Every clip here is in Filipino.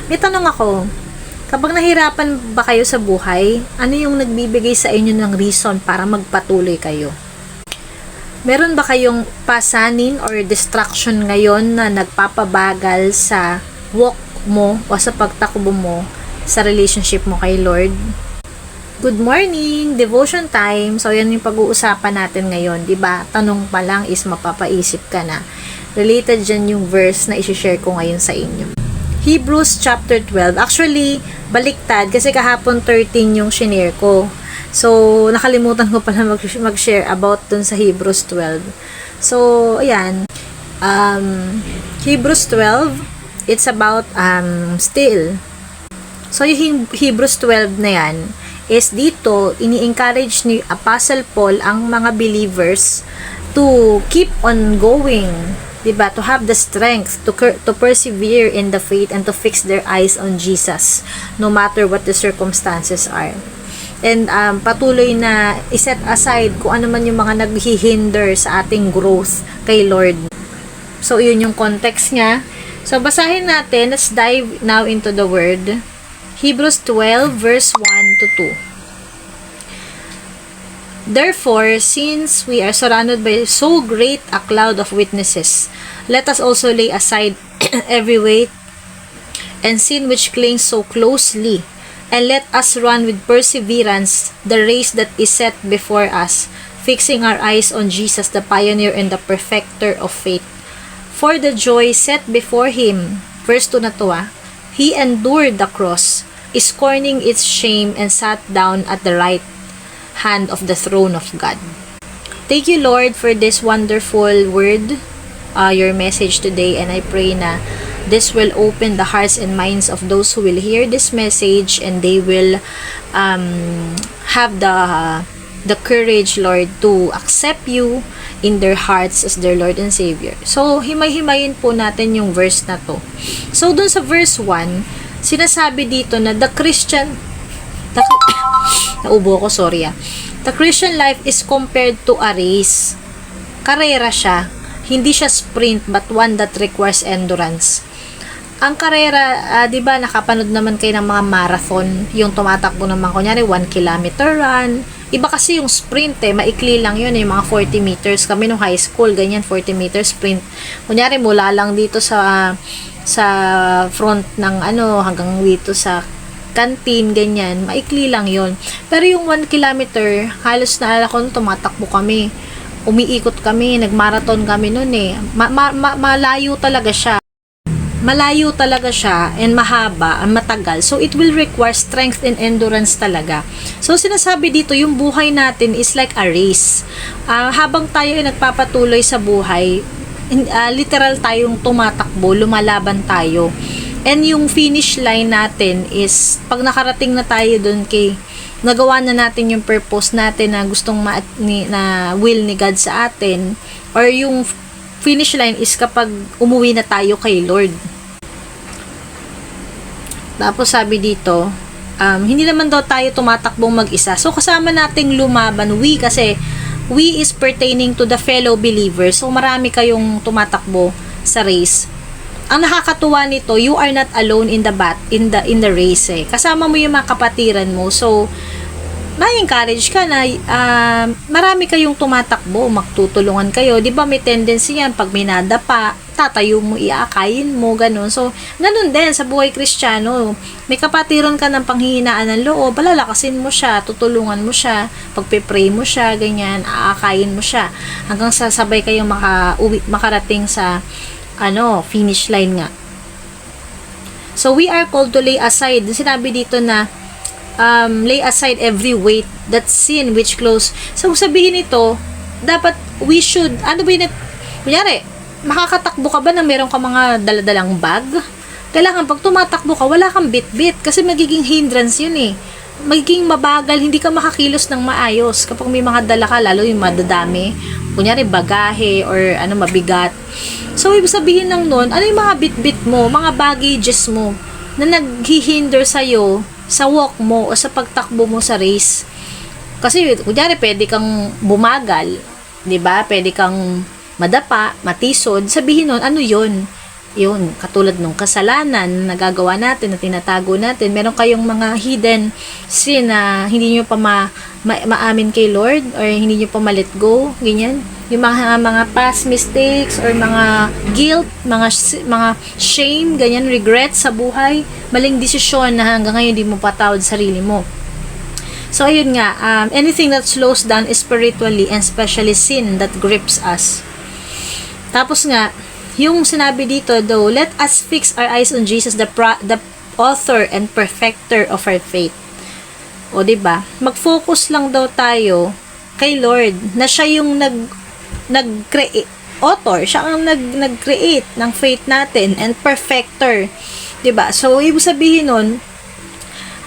May tanong ako, kapag nahirapan ba kayo sa buhay, ano yung nagbibigay sa inyo ng reason para magpatuloy kayo? Meron ba kayong pasanin or distraction ngayon na nagpapabagal sa walk mo o sa pagtakbo mo sa relationship mo kay Lord? Good morning! Devotion time! So, yan yung pag-uusapan natin ngayon, diba? Tanong pa lang is mapapaisip ka na. Related dyan yung verse na isi-share ko ngayon sa inyo. Hebrews chapter 12. Actually, baliktad kasi kahapon 13 yung shinare ko. So, nakalimutan ko pala mag-share about dun sa Hebrews 12. So, ayan. Hebrews 12, it's about still. So, yung Hebrews 12 na yan, is dito, ini-encourage ni Apostle Paul ang mga believers to keep on going, diba? To have the strength to persevere in the faith and to fix their eyes on Jesus, no matter what the circumstances are. And patuloy na iset aside kung ano man yung mga naghihinder sa ating growth kay Lord. So, yun yung context niya. So, basahin natin. Let's dive now into the word. Hebrews 12 verse 1 to 2. Therefore, since we are surrounded by so great a cloud of witnesses, let us also lay aside every weight and sin which clings so closely, and let us run with perseverance the race that is set before us, fixing our eyes on Jesus, the pioneer and the perfecter of faith. For the joy set before him, verse 2 na to he endured the cross, scorning its shame, and sat down at the right hand of the throne of God. Thank you, Lord, for this wonderful word, your message today, and I pray na this will open the hearts and minds of those who will hear this message, and they will have the courage, Lord, to accept you in their hearts as their Lord and Savior. So, himay-himayin po natin yung verse na to. So, dun sa verse 1, sinasabi dito na the Christian The Christian life is compared to a race. Karera siya. Hindi siya sprint but one that requires endurance. Ang karera, di ba nakapanood naman kayo ng mga marathon, yung tumatakbo naman kunyari 1 kilometer run. Iba kasi yung sprint maikli lang yun, yung mga 40 meters. Kami nung high school, ganyan 40 meters sprint. Kunyari mula lang dito sa front ng hanggang dito sa canteen, ganyan, maikli lang yon. Pero yung 1 kilometer, halos naalala ko tumatakbo kami, umiikot kami, nagmarathon kami noon malayo talaga siya. Malayo talaga siya and mahaba, matagal. So, it will require strength and endurance talaga. So, sinasabi dito, yung buhay natin is like a race. Habang tayo ay nagpapatuloy sa buhay, literal tayong tumatakbo, lumalaban tayo. And yung finish line natin is, pag nakarating na tayo dun nagawa na natin yung purpose natin na gustong na will ni God sa atin, or yung finish line is kapag umuwi na tayo kay Lord. Tapos sabi dito, hindi naman daw tayo tumatakbong mag-isa. So, kasama nating lumaban, kasi we is pertaining to the fellow believers. So, marami kayong tumatakbo sa race. Ang nakakatuwa nito, you are not alone in the race Kasama mo yung mga kapatiran mo. So, ma-encourage ka na marami kayong tumatakbo, magtutulungan kayo. 'Di ba may tendency yan pag may nadapa, tatayo mo, iaakayin mo, ganun. So, ganun din sa buhay Kristiyano. May kapatiran ka ng panghihinaan ng loob, palalakasin mo siya, tutulungan mo siya, pagpe-pray mo siya, ganyan, aakayin mo siya. Hanggang sabay kayong makarating sa finish line nga. So, we are called to lay aside. Sinabi dito na lay aside every weight, that sin which close. So, sabihin nito, dapat we should, kunyari, makakatakbo ka ba na meron ka mga daladalang bag? Kailangan pag tumatakbo ka, wala kang bit-bit kasi magiging hindrance yun magiging mabagal, hindi ka makakilos ng maayos kapag may mga dala ka, lalo yung madadami. Kunyari, bagahe or mabigat. So, ibig sabihin lang nun, yung mga bit-bit mo, mga baggages mo na naghihinder sa'yo sa walk mo o sa pagtakbo mo sa race. Kasi, kunyari, pwede kang bumagal, 'di ba? Pwede kang madapa, matisod. Sabihin nun, yun? Yun, katulad nung kasalanan na nagagawa natin, na tinatago natin. Meron kayong mga hidden sin na hindi nyo pa maamin kay Lord, or hindi nyo pa ma-let go, ganyan. Yung mga past mistakes, or mga guilt, mga shame, ganyan, regret sa buhay, maling desisyon na hanggang ngayon hindi mo patawad sarili mo. So, ayun nga, anything that slows down spiritually, and especially sin that grips us. Tapos nga, yung sinabi dito, though, let us fix our eyes on Jesus, the author and perfecter of our faith. O, diba? Mag-focus lang daw tayo kay Lord, na siya yung nag-create, author, siya ang nag-create ng faith natin, and perfecter. Diba? So, ibig sabihin nun,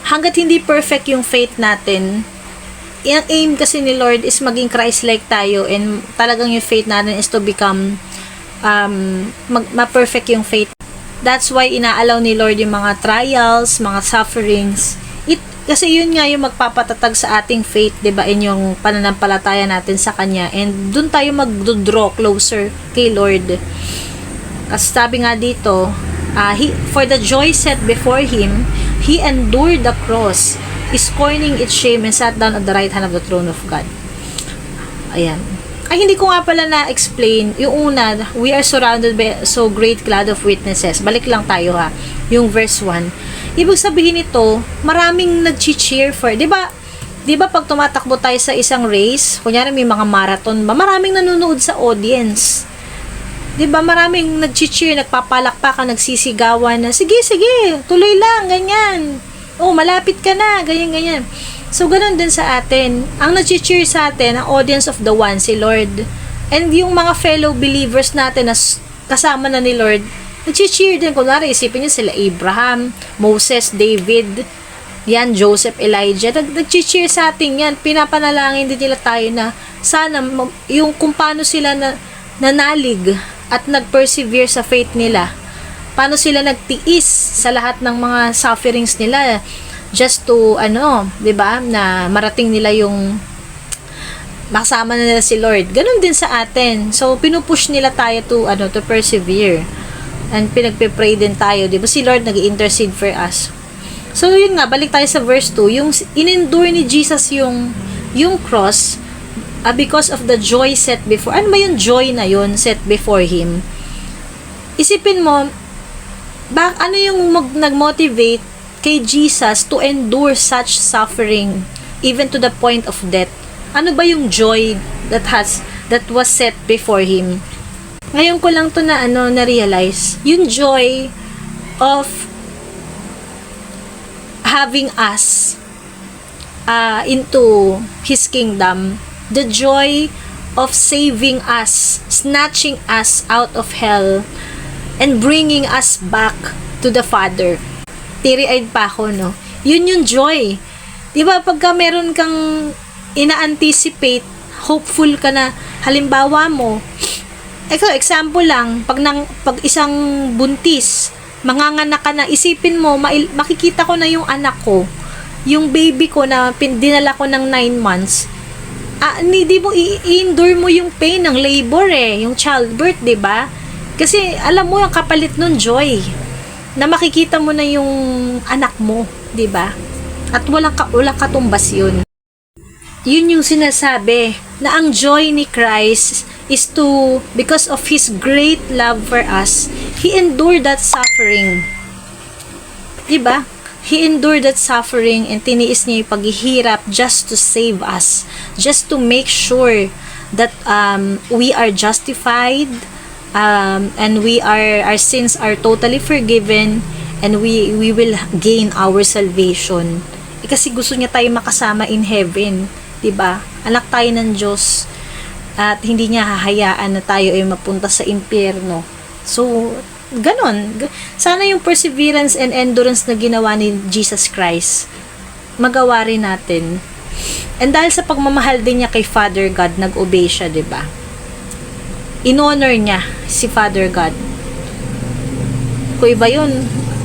hanggat hindi perfect yung faith natin, yung aim kasi ni Lord is maging Christ-like tayo, and talagang yung faith natin is to become ma-perfect yung faith. That's why inaalaw ni Lord yung mga trials, mga sufferings. Kasi yun nga yung magpapatatag sa ating faith, 'di ba? In yung pananampalataya natin sa Kanya, and dun tayo mag-draw closer kay Lord. Kasi sabi nga dito, for the joy set before Him, He endured the cross, scorning its shame, and sat down at the right hand of the throne of God. Ayan. Ay, hindi ko nga pala na-explain. Yung una, we are surrounded by so great cloud of witnesses. Balik lang tayo ha. Yung verse 1. Ibig sabihin nito, maraming nag-cheer for, di ba pag tumatakbo tayo sa isang race, kunyari may mga marathon ba, maraming nanonood sa audience. Di ba maraming nag-cheer, nagpapalakpakan, nagsisigawan na, sige, tuloy lang, ganyan. Oh, malapit ka na, ganyan. So, ganun din sa atin. Ang nag-cheer sa atin, ang audience of the one, si Lord. And yung mga fellow believers natin na kasama na ni Lord, nag-cheer din. Kunwari, isipin niyo sila Abraham, Moses, David, yan, Joseph, Elijah. Nag-cheer sa atin yan. Pinapanalangin din nila tayo na sana, yung kung paano sila nanalig at nag-persevere sa faith nila. Paano sila nagtiis sa lahat ng mga sufferings nila, just to, 'di ba, na marating nila yung makasama na nila si Lord. Ganun din sa atin. So, pinupush nila tayo to persevere. And pinagpe-pray din tayo, 'di ba? Si Lord nag-intercede for us. So, yun nga, balik tayo sa verse 2. Yung in-endure ni Jesus yung cross, because of the joy set before. Ano ba yung joy na yun set before Him? Isipin mo, ano yung nag-motivate kay Jesus to endure such suffering even to the point of death? Ano ba yung joy that was set before Him? Ngayon ko lang to na realize, yung joy of having us into His kingdom, the joy of saving us, snatching us out of hell, and bringing us back to the Father. Teary-eyed pa ako, no? Yun yung joy. Di ba, pagka meron kang ina-anticipate, hopeful ka na, halimbawa mo, example lang, pag isang buntis, manganganak ka na, isipin mo, makikita ko na yung anak ko, yung baby ko na dinala ko ng 9 months, hindi mo i-endure mo yung pain ng labor yung childbirth, di ba? Kasi alam mo yung kapalit nun joy, na makikita mo na yung anak mo, 'di ba? At walang katumbas 'yun. Yun yung sinasabi na ang joy ni Christ is because of His great love for us, He endured that suffering. 'Di ba? He endured that suffering, and tiniis niya yung paghihirap just to save us, just to make sure that we are justified, and our sins are totally forgiven, and we will gain our salvation. Kasi gusto niya tayo makasama in heaven, 'di ba? Anak tayo ng Diyos, at hindi niya hahayaan na tayo ay mapunta sa impyerno. So, ganon. Sana yung perseverance and endurance na ginawa ni Jesus Christ, magawa rin natin. And dahil sa pagmamahal din niya kay Father God, nag-obey siya, 'di ba? In-honor niya si Father God. Kung iba yun,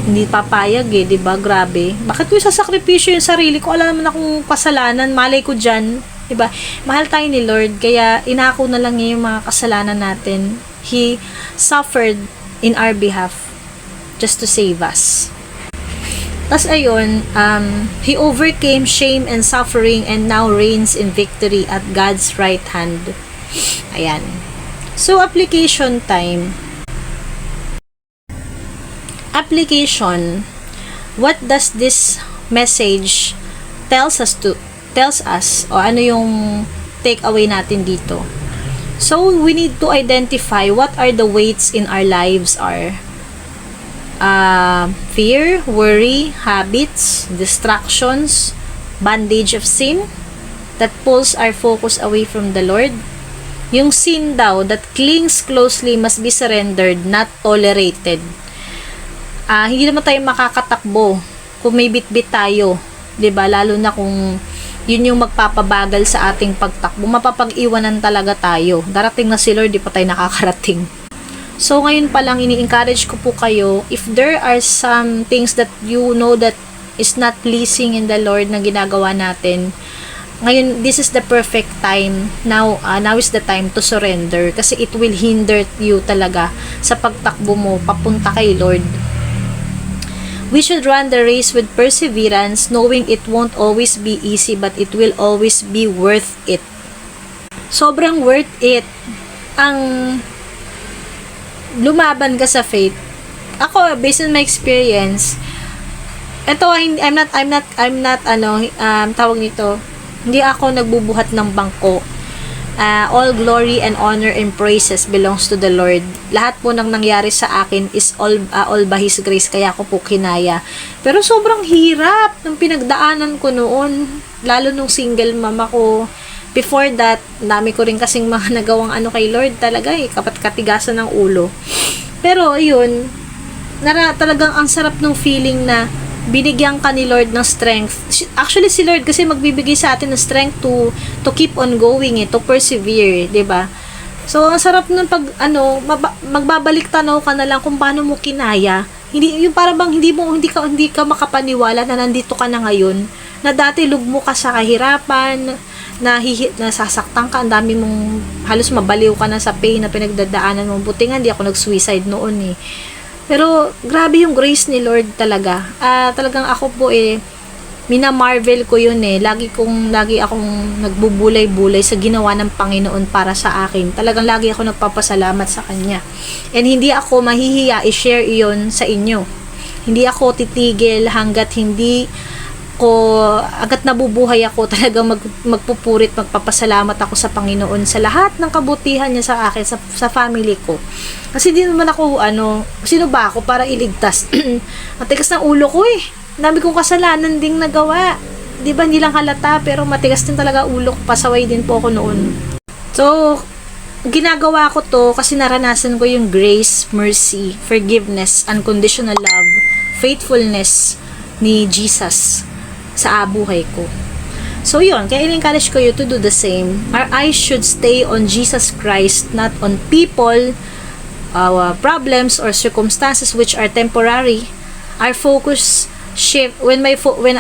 hindi papayag diba? Grabe. Bakit ko sasakripisyo yung sarili ko? Alam naman akong kasalanan, malay ko dyan. Diba? Mahal tayo ni Lord, kaya inako na lang niya yung mga kasalanan natin. He suffered in our behalf just to save us. Tas ayun, he overcame shame and suffering and now reigns in victory at God's right hand. Ayan. So, application time. Application. What does this message tells us o ano yung take away natin dito? So, we need to identify what are the weights in our lives are. Fear, worry, habits, distractions, bondage of sin that pulls our focus away from the Lord. Yung sin daw that clings closely must be surrendered, not tolerated. Hindi naman tayo makakatakbo kung may bitbit tayo, 'di ba? Lalo na kung yun yung magpapabagal sa ating pagtakbo, mapapag-iwanan talaga tayo. Darating na si Lord, di pa tayo nakakarating. So, ngayon pa lang, ini-encourage ko po kayo, if there are some things that you know that is not pleasing in the Lord na ginagawa natin, ngayon, this is the perfect time. Now is the time to surrender kasi it will hinder you talaga sa pagtakbo mo papunta kay Lord. We should run the race with perseverance, knowing it won't always be easy, but it will always be worth it. Sobrang worth it ang lumaban ka sa faith. Ako, based on my experience, ito, I'm not tawag nito, hindi ako nagbubuhat ng bangko. All glory and honor and praises belongs to the Lord. Lahat po ng nangyari sa akin is all by His grace, kaya ako po kinaya. Pero sobrang hirap ng pinagdaanan ko noon, lalo nung single mom ako. Before that, dami ko rin kasing mga nagawang kay Lord talaga katigasan ng ulo. Pero ayun, talagang ang sarap ng feeling na binigyan ka ni Lord ng strength. Actually, si Lord kasi magbibigay sa atin ng strength to keep on going, to persevere, 'di ba? So, ang sarap nun pag magbabalik tanaw ka na lang kung paano mo kinaya. Hindi yung para bang hindi ka makapaniwala na nandito ka na ngayon, na dati lugmo ka sa kahirapan, nasasaktan ka, ang dami mong halos mabaliw ka na sa pain na pinagdadaanan mo. Buti nga hindi ako nag-suicide noon Pero grabe yung grace ni Lord talaga. Talagang ako po mina-marvel ko yun lagi akong nagbubulay-bulay sa ginawa ng Panginoon para sa akin. Talagang lagi ako nagpapasalamat sa Kanya. And hindi ako mahihiya i-share iyon sa inyo. Hindi ako titigil hanggat nabubuhay ako, talaga magpupurit, magpapasalamat ako sa Panginoon sa lahat ng kabutihan niya sa akin, sa family ko. Kasi di naman ako, sino ba ako para iligtas? Matigas ng ulo ko Dami kong kasalanan ding nagawa. Di ba, hindi lang halata, pero matigas din talaga ulo ko, pasaway din po ako noon. So, ginagawa ko to kasi naranasan ko yung grace, mercy, forgiveness, unconditional love, faithfulness ni Jesus sa buhay ko. So yun, kaya in-encourage ko you to do the same. Our eyes should stay on Jesus Christ, not on people, problems or circumstances which are temporary. Our focus when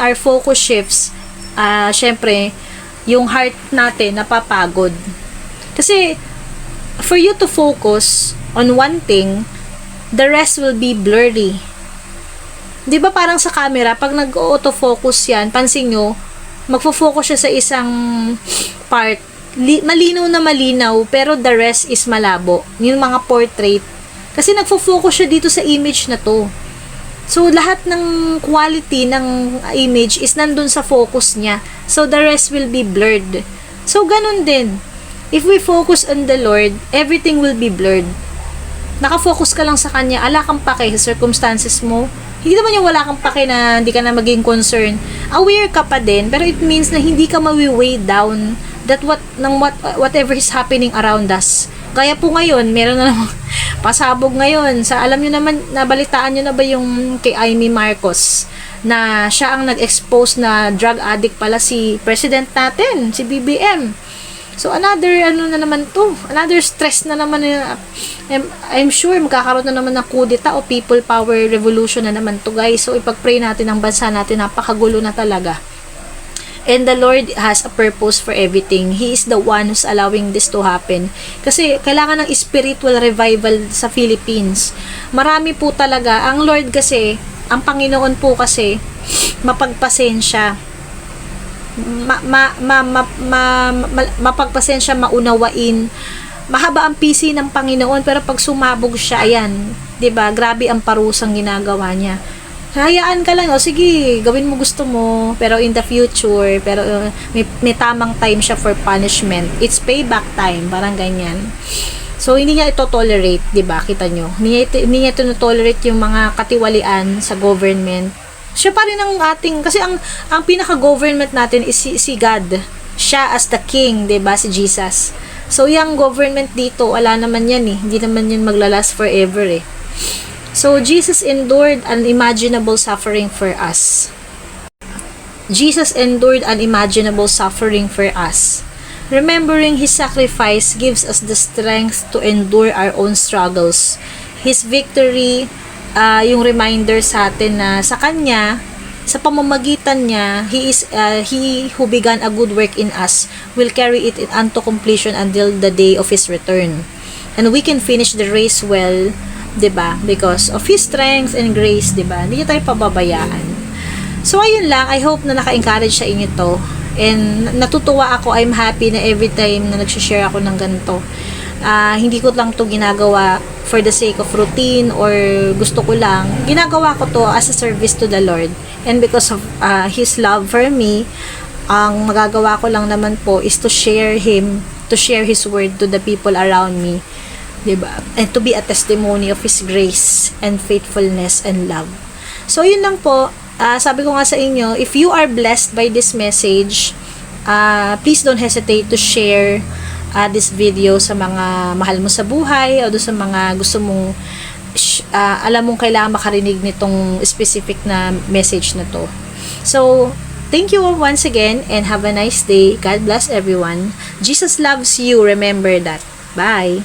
our focus shifts, syempre yung heart natin napapagod. Kasi for you to focus on one thing, the rest will be blurry. 'Di ba parang sa camera, pag nag-auto-focus yan, pansin nyo, magfo-focus siya sa isang part, malinaw na malinaw, pero the rest is malabo. Yung mga portrait. Kasi nagfo-focus siya dito sa image na to. So, lahat ng quality ng image is nandun sa focus niya. So, the rest will be blurred. So, ganun din. If we focus on the Lord, everything will be blurred. Nakafocus ka lang sa Kanya, ala kang pake sa circumstances mo. Hindi naman yung wala kang pake na hindi ka na maging concern. Aware ka pa din, pero it means na hindi ka mawi-weigh down whatever is happening around us. Kaya po ngayon, meron na namang pasabog ngayon. Alam nyo naman, nabalitaan nyo na ba yung kay Amy Marcos na siya ang nag-expose na drug addict pala si president natin, si BBM. So, another stress na naman. I'm sure magkakaroon na naman ng kudeta o people power revolution na naman to, guys. So, ipag-pray natin ang bansa natin, napakagulo na talaga. And the Lord has a purpose for everything. He is the one who's allowing this to happen. Kasi kailangan ng spiritual revival sa Philippines. Marami po talaga. Ang Lord kasi, ang Panginoon po kasi, mapagpasensya. Mapagpasensya, maunawain. Mahaba ang PC ng Panginoon, pero pag sumabog siya, ayan, 'di ba? Grabe ang parusang ginagawa niya. Hayaan ka lang, sige, gawin mo gusto mo, pero in the future, pero may tamang time siya for punishment. It's payback time, parang ganyan. So, hindi niya ito tolerate, di ba? Kita nyo. Hindi niya ito tolerate yung mga katiwalian sa government. Siya pa rin ang ating, kasi ang pinaka-government natin is si God. Siya as the king, di ba? Si Jesus. So, yung government dito, wala naman yan eh. Hindi naman yan maglalast forever eh. So, Jesus endured unimaginable suffering for us. Jesus endured unimaginable suffering for us. Remembering His sacrifice gives us the strength to endure our own struggles. His victory, yung reminder sa atin na sa Kanya, sa pamamagitan niya, He who began a good work in us will carry it unto completion until the day of His return. And we can finish the race well, 'di ba? Because of His strength and grace, 'di ba? Hindi niya tayo pababayaan. So ayun lang, I hope na naka-encourage sa inyo 'to. And natutuwa ako, I'm happy na every time na nag-share ako ng ganito. Hindi ko lang 'to ginagawa for the sake of routine or gusto ko lang. Ginagawa ko 'to as a service to the Lord. And because of His love for me, ang magagawa ko lang naman po is to share His word to the people around me. Diba? And to be a testimony of His grace and faithfulness and love. So, yun lang po. Sabi ko nga sa inyo, if you are blessed by this message, please don't hesitate to share this video sa mga mahal mo sa buhay o sa mga gusto mong alam mong kailangan makarinig nitong specific na message na to. So, thank you once again and have a nice day. God bless everyone. Jesus loves you. Remember that. Bye.